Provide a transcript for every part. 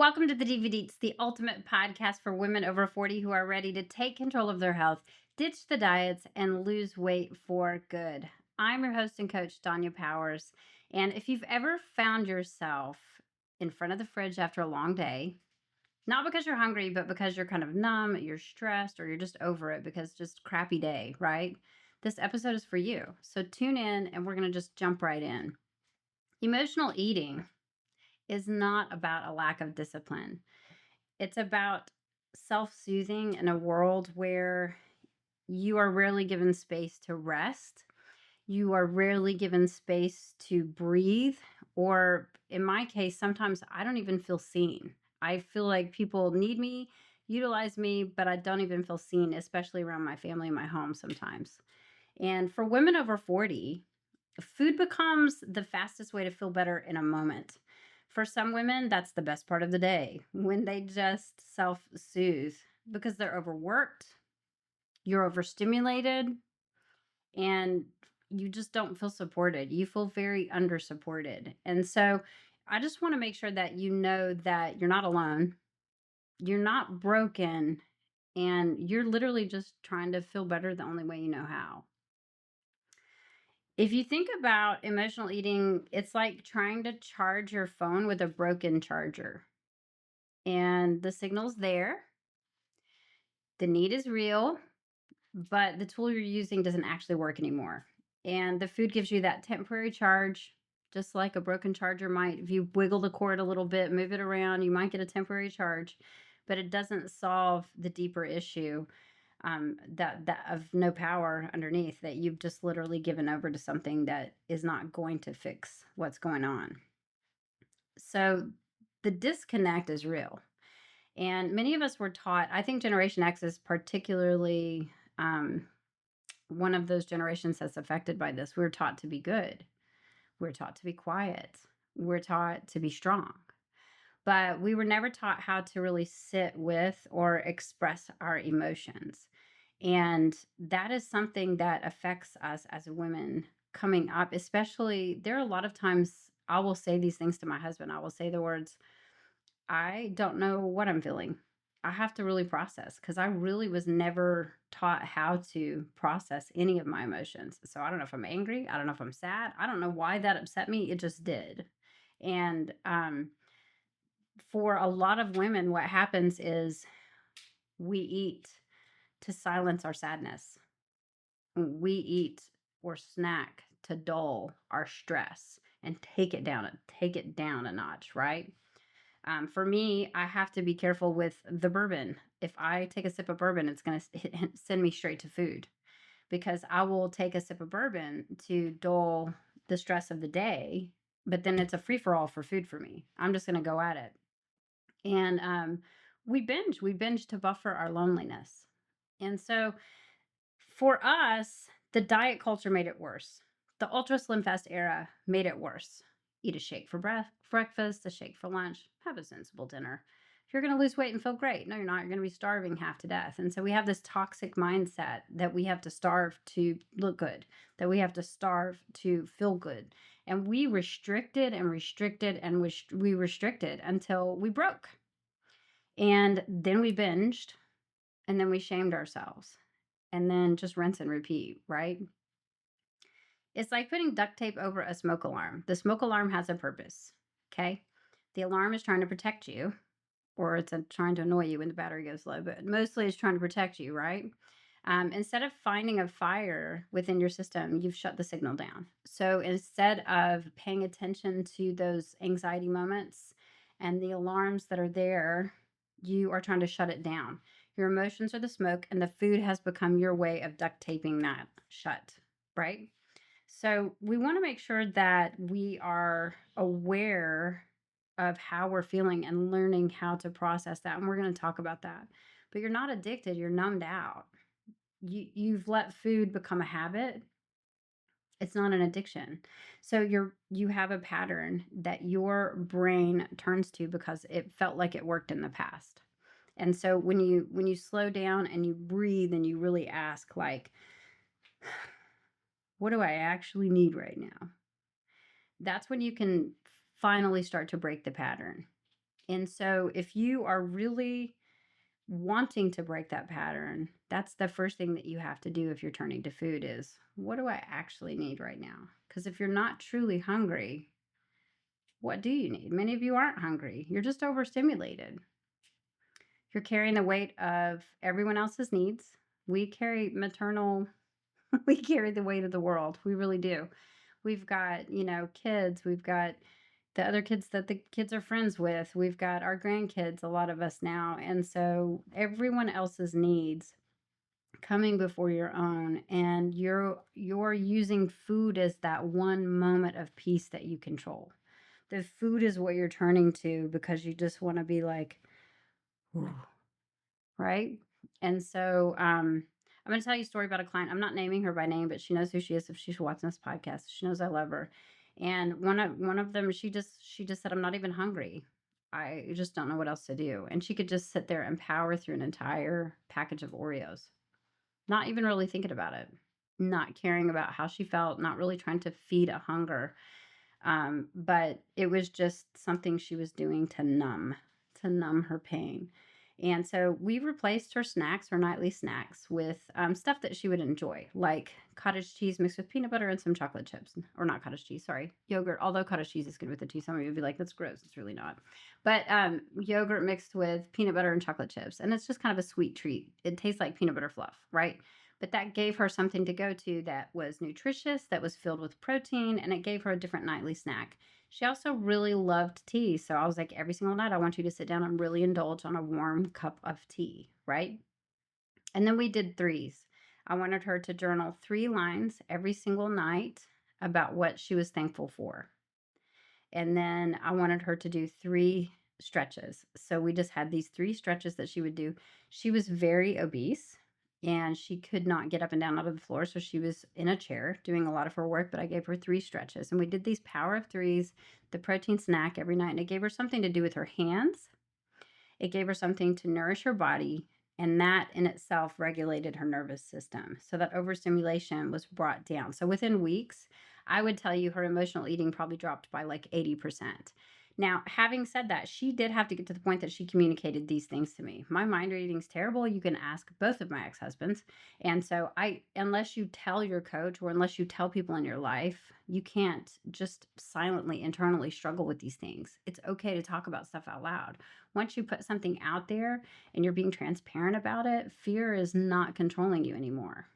Welcome to the DivaDeets, the ultimate podcast for women over 40 who are ready to take control of their health, ditch the diets, and lose weight for good. I'm your host and coach, Danya Powers. And if you've ever found yourself in front of the fridge after a long day, not because you're hungry, but because you're kind of numb, you're stressed, or you're just over it because just crappy day, right? This episode is for you. So tune in and we're going to just jump right in. Emotional eating is not about a lack of discipline. It's about self-soothing in a world where you are rarely given space to rest. You are rarely given space to breathe. Or in my case, sometimes I don't even feel seen. I feel like people need me, utilize me, but I don't even feel seen, especially around my family and my home sometimes. And for women over 40, food becomes the fastest way to feel better in a moment. For some women, that's the best part of the day when they just self soothe because they're overworked, you're overstimulated, and you just don't feel supported. You feel very under supported. And so I just want to make sure that you know that you're not alone, you're not broken, and you're literally just trying to feel better the only way you know how. If you think about emotional eating, it's like trying to charge your phone with a broken charger. And the signal's there, the need is real, but the tool you're using doesn't actually work anymore. And the food gives you that temporary charge, just like a broken charger might. If you wiggle the cord a little bit, move it around, you might get a temporary charge, but it doesn't solve the deeper issue that of no power underneath, that you've just literally given over to something that is not going to fix what's going on. So the disconnect is real. And many of us were taught, I think Generation X is particularly one of those generations that's affected by this. We're taught to be good. We're taught to be quiet. We're taught to be strong. But we were never taught how to really sit with or express our emotions. And that is something that affects us as women coming up, especially there are a lot of times I will say these things to my husband. I will say the words, I don't know what I'm feeling. I have to really process because I really was never taught how to process any of my emotions. So I don't know if I'm angry. I don't know if I'm sad. I don't know why that upset me. It just did. And for a lot of women, what happens is we eat to silence our sadness. We eat or snack to dull our stress and take it down a notch, right? For me, I have to be careful with the bourbon. If I take a sip of bourbon, it's going to send me straight to food because I will take a sip of bourbon to dull the stress of the day, but then it's a free for all for food for me. I'm just going to go at it. And we binge to buffer our loneliness. And so for us, the diet culture made it worse. The Ultra Slim Fast era made it worse. Eat a shake for breakfast, a shake for lunch, have a sensible dinner. If you're going to lose weight and feel great, no, you're not. You're going to be starving half to death. And so we have this toxic mindset that we have to starve to look good, that we have to starve to feel good. And we restricted and restricted and we restricted until we broke. And then we binged and then we shamed ourselves and then just rinse and repeat, right? It's like putting duct tape over a smoke alarm. The smoke alarm has a purpose, okay? The alarm is trying to protect you, or it's trying to annoy you when the battery goes low, but mostly it's trying to protect you, right? Instead of finding a fire within your system, you've shut the signal down. So instead of paying attention to those anxiety moments and the alarms that are there, you are trying to shut it down. Your emotions are the smoke, and the food has become your way of duct taping that shut, right? So we want to make sure that we are aware of how we're feeling and learning how to process that. And we're going to talk about that. But you're not addicted, you're numbed out. You've let food become a habit. It's not an addiction. So you have a pattern that your brain turns to because it felt like it worked in the past. And so when you slow down and you breathe and you really ask like, what do I actually need right now? That's when you can finally start to break the pattern. And so if you are really wanting to break that pattern, that's the first thing that you have to do if you're turning to food is, what do I actually need right now? Because if you're not truly hungry, what do you need? Many of you aren't hungry. You're just overstimulated. You're carrying the weight of everyone else's needs. We carry maternal, we carry the weight of the world. We really do. We've got, kids. We've got the other kids that the kids are friends with. We've got our grandkids, a lot of us now. And so everyone else's needs coming before your own, and you're using food as that one moment of peace that you control. The food is what you're turning to because you just want to be like, "Ooh," right? And so I'm going to tell you a story about a client. I'm not naming her by name, but she knows who she is if she's watching this podcast. She knows I love her. And one of them, she just said, "I'm not even hungry. I just don't know what else to do." And she could just sit there and power through an entire package of Oreos, not even really thinking about it, not caring about how she felt, not really trying to feed a hunger. But it was just something she was doing to numb her pain. And so we replaced her snacks, her nightly snacks, with stuff that she would enjoy, like cottage cheese mixed with peanut butter and some chocolate chips. Or not cottage cheese, sorry, yogurt. Although cottage cheese is good with it too. Some of you would be like, that's gross. It's really not. But yogurt mixed with peanut butter and chocolate chips. And it's just kind of a sweet treat. It tastes like peanut butter fluff, right? But that gave her something to go to that was nutritious, that was filled with protein, and it gave her a different nightly snack. She also really loved tea. So I was like, every single night, I want you to sit down and really indulge on a warm cup of tea, right? And then we did threes. I wanted her to journal 3 lines every single night about what she was thankful for. And then I wanted her to do 3 stretches. So we just had these 3 stretches that she would do. She was very obese and she could not get up and down out of the floor. So she was in a chair doing a lot of her work, but I gave her 3 stretches. And we did these power of threes, the protein snack every night. And it gave her something to do with her hands. It gave her something to nourish her body. And that in itself regulated her nervous system. So that overstimulation was brought down. So within weeks, I would tell you her emotional eating probably dropped by like 80%. Now, having said that, she did have to get to the point that she communicated these things to me. My mind reading is terrible. You can ask both of my ex-husbands. And so unless you tell your coach or unless you tell people in your life, you can't just silently internally struggle with these things. It's okay to talk about stuff out loud. Once you put something out there and you're being transparent about it, fear is not controlling you anymore.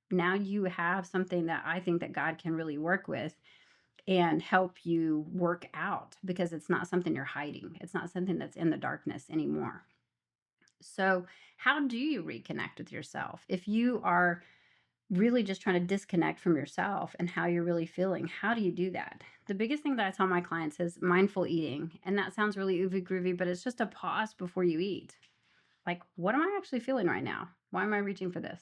Now you have something that I think that God can really work with and help you work out because it's not something you're hiding. It's not something that's in the darkness anymore. So, how do you reconnect with yourself? If you are really just trying to disconnect from yourself and how you're really feeling, how do you do that? The biggest thing that I tell my clients is mindful eating. And that sounds really oovy groovy, but it's just a pause before you eat. Like, what am I actually feeling right now? Why am I reaching for this?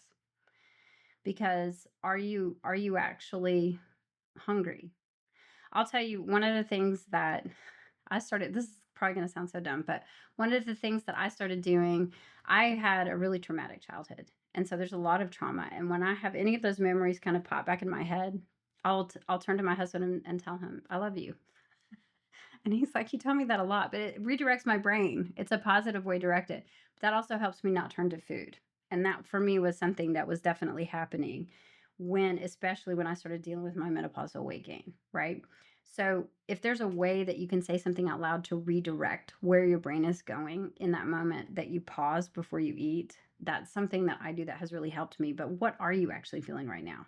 Because are you actually hungry? I'll tell you one of the things that I started, this is probably going to sound so dumb, but one of the things that I started doing, I had a really traumatic childhood. And so there's a lot of trauma. And when I have any of those memories kind of pop back in my head, I'll turn to my husband and tell him, I love you. And he's like, you tell me that a lot, but it redirects my brain. It's a positive way directed. But that also helps me not turn to food. And that for me was something that was definitely happening especially when I started dealing with my menopausal weight gain, right? So if there's a way that you can say something out loud to redirect where your brain is going in that moment that you pause before you eat, that's something that I do that has really helped me. But what are you actually feeling right now?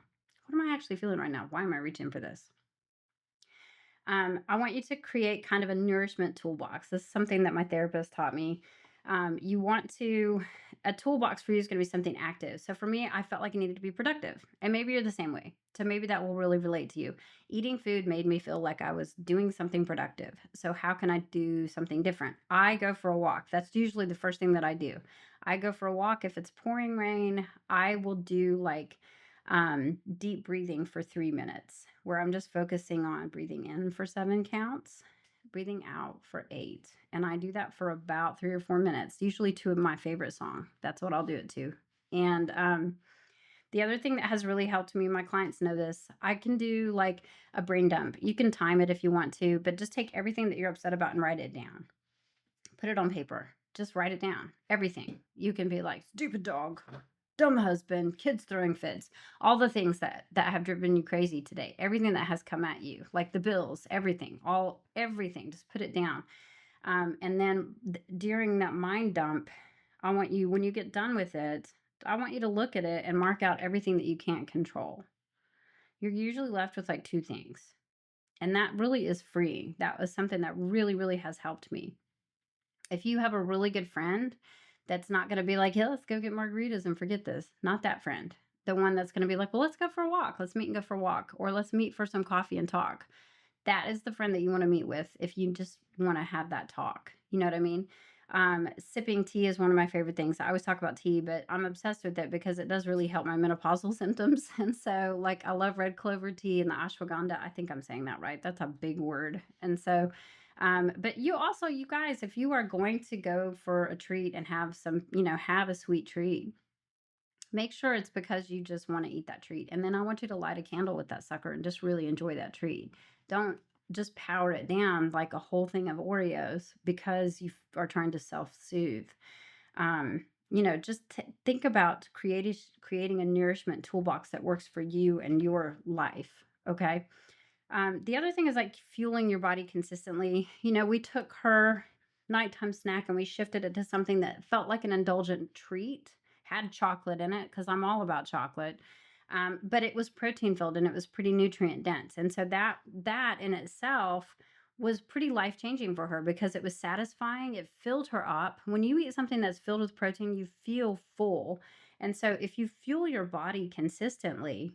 What am I actually feeling right now? Why am I reaching for this? I want you to create kind of a nourishment toolbox. This is something that my therapist taught me. A toolbox for you is going to be something active. So for me, I felt like I needed to be productive. And maybe you're the same way. So maybe that will really relate to you. Eating food made me feel like I was doing something productive. So how can I do something different? I go for a walk. That's usually the first thing that I do. I go for a walk. If it's pouring rain, I will do like deep breathing for 3 minutes, where I'm just focusing on breathing in for 7 counts, breathing out for 8. And I do that for about 3 or 4 minutes, usually to my favorite song. That's what I'll do it to. And the other thing that has really helped me, my clients know this, I can do like a brain dump. You can time it if you want to, but just take everything that you're upset about and write it down. Put it on paper. Just write it down. Everything. You can be like, stupid dog, dumb husband, kids throwing fits, all the things that have driven you crazy today. Everything that has come at you, like the bills, everything, everything. Just put it down. And then during that mind dump, I want you, when you get done with it, I want you to look at it and mark out everything that you can't control. You're usually left with like 2 things. And that really is freeing. That was something that really, really has helped me. If you have a really good friend that's not going to be like, hey, let's go get margaritas and forget this, not that friend. The one that's going to be like, well, let's go for a walk. Let's meet and go for a walk. Or let's meet for some coffee and talk. That is the friend that you want to meet with if you just want to have that talk. You know what I mean? Sipping tea is one of my favorite things. I always talk about tea, but I'm obsessed with it because it does really help my menopausal symptoms. And so, like, I love red clover tea and the ashwagandha. I think I'm saying that right. That's a big word. And so, but you also, you guys, if you are going to go for a treat and have some, have a sweet treat, make sure it's because you just want to eat that treat. And then I want you to light a candle with that sucker and just really enjoy that treat. Don't just power it down like a whole thing of Oreos because you are trying to self-soothe. Just think about creating a nourishment toolbox that works for you and your life. Okay. The other thing is like fueling your body consistently. We took her nighttime snack and we shifted it to something that felt like an indulgent treat, had chocolate in it because I'm all about chocolate. But it was protein filled and it was pretty nutrient dense. And so that in itself was pretty life changing for her because it was satisfying. It filled her up. When you eat something that's filled with protein, you feel full. And so if you fuel your body consistently,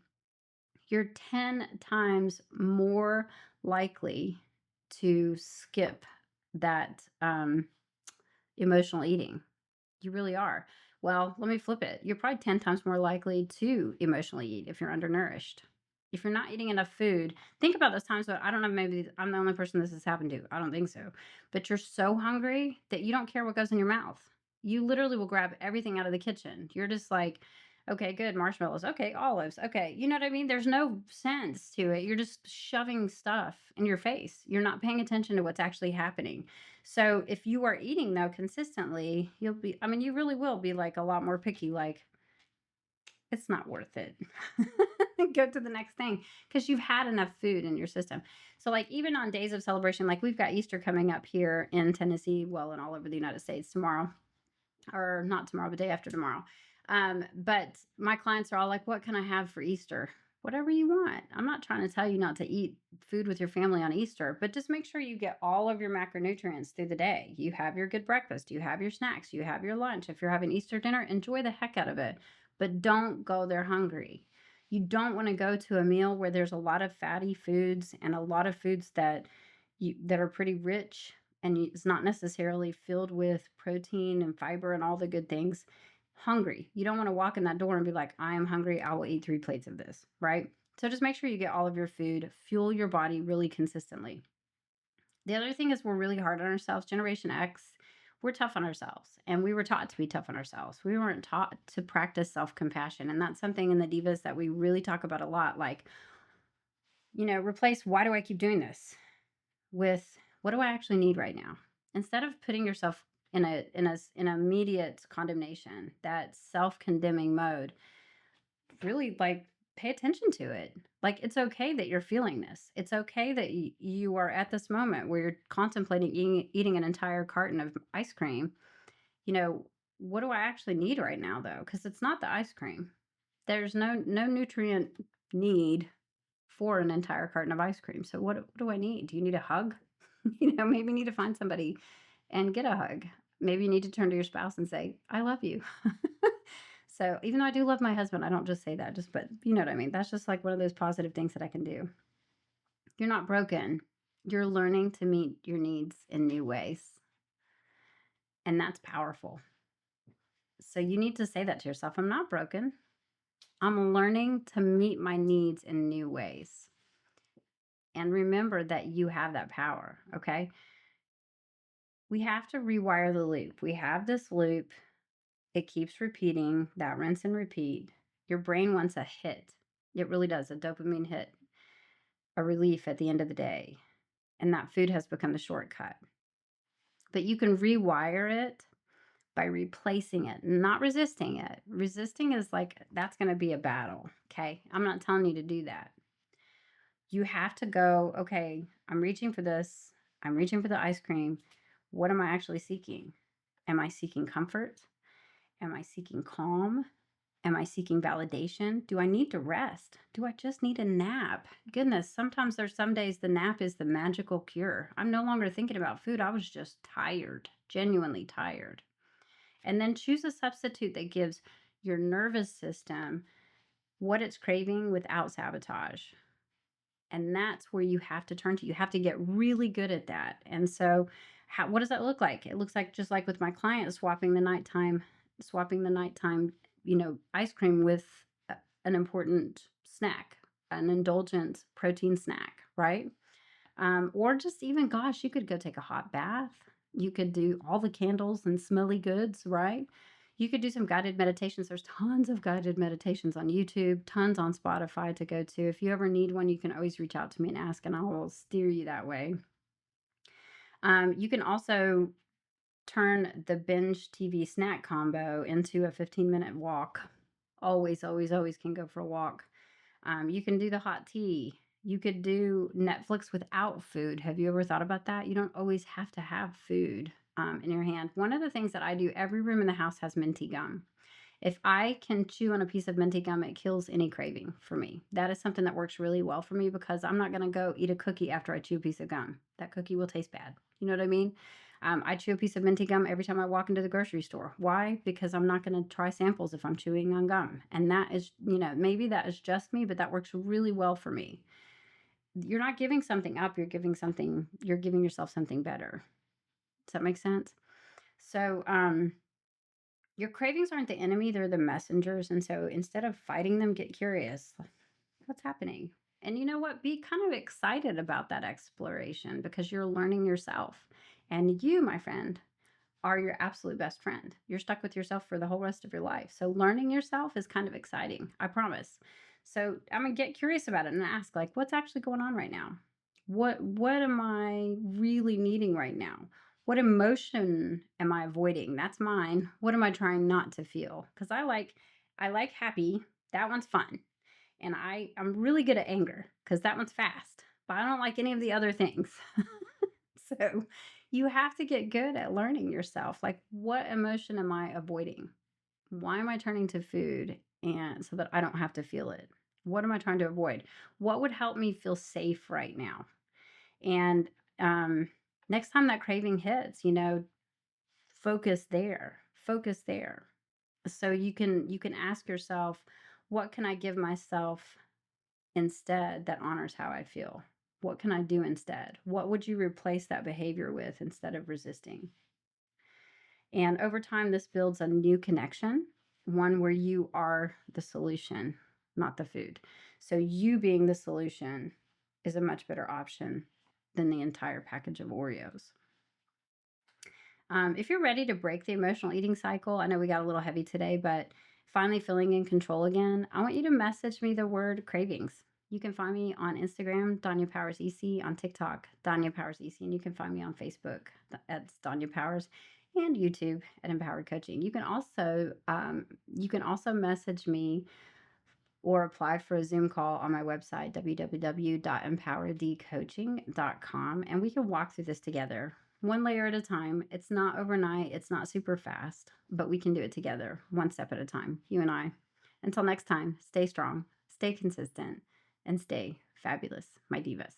you're 10 times more likely to skip that emotional eating. You really are. Well, let me flip it. You're probably 10 times more likely to emotionally eat if you're undernourished. If you're not eating enough food, think about those times. But I don't know, maybe I'm the only person this has happened to. I don't think so. But you're so hungry that you don't care what goes in your mouth. You literally will grab everything out of the kitchen. You're just like, okay, good, marshmallows. Okay, olives. Okay, you know what I mean? There's no sense to it. You're just shoving stuff in your face. You're not paying attention to what's actually happening. So if you are eating though consistently, you really will be like a lot more picky, like it's not worth it. Go to the next thing because you've had enough food in your system. So like even on days of celebration, like we've got Easter coming up here in Tennessee, well, and all over the United States tomorrow, or not tomorrow, but day after tomorrow. But my clients are all like, what can I have for Easter? Whatever you want. I'm not trying to tell you not to eat food with your family on Easter, but just make sure you get all of your macronutrients through the day. You have your good breakfast, you have your snacks, you have your lunch. If you're having Easter dinner, enjoy the heck out of it, but don't go there hungry. You don't want to go to a meal where there's a lot of fatty foods and a lot of foods that are pretty rich and it's not necessarily filled with protein and fiber and all the good things. Hungry. You don't want to walk in that door and be like, I am hungry. I will eat 3 plates of this, right? So just make sure you get all of your food, fuel your body really consistently. The other thing is we're really hard on ourselves. Generation X, we're tough on ourselves and we were taught to be tough on ourselves. We weren't taught to practice self-compassion. And that's something in the Divas that we really talk about a lot. Like, replace why do I keep doing this with what do I actually need right now? Instead of putting yourself in an immediate condemnation, that self-condemning mode, really like pay attention to it. Like it's okay that you're feeling this. It's okay that you are at this moment where you're contemplating eating an entire carton of ice cream. What do I actually need right now though? Because it's not the ice cream. There's no nutrient need for an entire carton of ice cream. So what do I need? Do you need a hug? Maybe you need to find somebody and get a hug. Maybe you need to turn to your spouse and say, I love you. So even though I do love my husband, I don't just say that, but you know what I mean? That's just like one of those positive things that I can do. You're not broken. You're learning to meet your needs in new ways. And that's powerful. So you need to say that to yourself. I'm not broken. I'm learning to meet my needs in new ways. And remember that you have that power, okay? We have to rewire the loop. We have this loop. It keeps repeating, that rinse and repeat. Your brain wants a hit. It really does, a dopamine hit, a relief at the end of the day. And that food has become the shortcut. but you can rewire it by replacing it, not resisting it. Resisting is like, that's going to be a battle. Okay. I'm not telling you to do that. You have to go, okay, I'm reaching for this. I'm reaching for the ice cream. What am I actually seeking? Am I seeking comfort? Am I seeking calm? Am I seeking validation? Do I need to rest? Do I just need a nap? Goodness, sometimes there's some days the nap is the magical cure. I'm no longer thinking about food. I was just tired, genuinely tired. And then choose a substitute that gives your nervous system what it's craving without sabotage. And that's where you have to turn to. You have to get really good at that. And so what does that look like? It looks like, just like with my client, swapping the nighttime, ice cream with an important snack, an indulgent protein snack, right? Or just even, gosh, you could go take a hot bath. You could do all the candles and smelly goods, right? You could do some guided meditations. There's tons of guided meditations on YouTube, tons on Spotify to go to. If you ever need one, you can always reach out to me and ask, and I will steer you that way. You can also turn the binge TV snack combo into a 15-minute walk. Always, always, always can go for a walk. You can do the hot tea. You could do Netflix without food. Have you ever thought about that? You don't always have to have food in your hand. One of the things that I do, every room in the house has minty gum. If I can chew on a piece of minty gum, it kills any craving for me. That is something that works really well for me, because I'm not going to go eat a cookie after I chew a piece of gum. That cookie will taste bad. You know what I mean? I chew a piece of minty gum every time I walk into the grocery store. Why? Because I'm not going to try samples if I'm chewing on gum. And that is, maybe that is just me, but that works really well for me. You're not giving something up. You're giving yourself something better. Does that make sense? So, your cravings aren't the enemy, they're the messengers. And so instead of fighting them, get curious. What's happening? And you know what? Be kind of excited about that exploration, because you're learning yourself. And you, my friend, are your absolute best friend. You're stuck with yourself for the whole rest of your life. So learning yourself is kind of exciting, I promise. So I'm going to get curious about it and ask, like, what's actually going on right now? What am I really needing right now? What emotion am I avoiding? That's mine. What am I trying not to feel? Because I like happy. That one's fun. And I'm really good at anger, because that one's fast. But I don't like any of the other things. So you have to get good at learning yourself. Like, what emotion am I avoiding? Why am I turning to food and so that I don't have to feel it? What am I trying to avoid? What would help me feel safe right now? And next time that craving hits, focus there. Focus there. So you can ask yourself, what can I give myself instead that honors how I feel? What can I do instead? What would you replace that behavior with instead of resisting? And over time, this builds a new connection, one where you are the solution, not the food. So you being the solution is a much better option than the entire package of Oreos. If you're ready to break the emotional eating cycle, I know we got a little heavy today, but finally feeling in control again, I want you to message me the word cravings. You can find me on Instagram, Danya Powers EC, on TikTok, Danya Powers EC, and you can find me on Facebook at Danya Powers, and YouTube at Empowered Coaching. You can also message me or apply for a Zoom call on my website, www.empoweredcoaching.com, and we can walk through this together, one layer at a time. It's not overnight. It's not super fast, but we can do it together, one step at a time, you and I. Until next time, stay strong, stay consistent, and stay fabulous, my divas.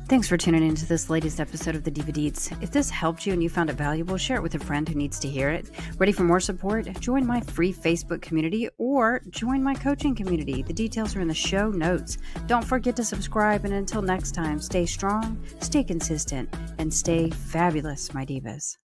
Thanks for tuning into this latest episode of the DivaDeets. If this helped you and you found it valuable, share it with a friend who needs to hear it. Ready for more support? Join my free Facebook community or join my coaching community. The details are in the show notes. Don't forget to subscribe, and until next time, stay strong, stay consistent, and stay fabulous, my divas.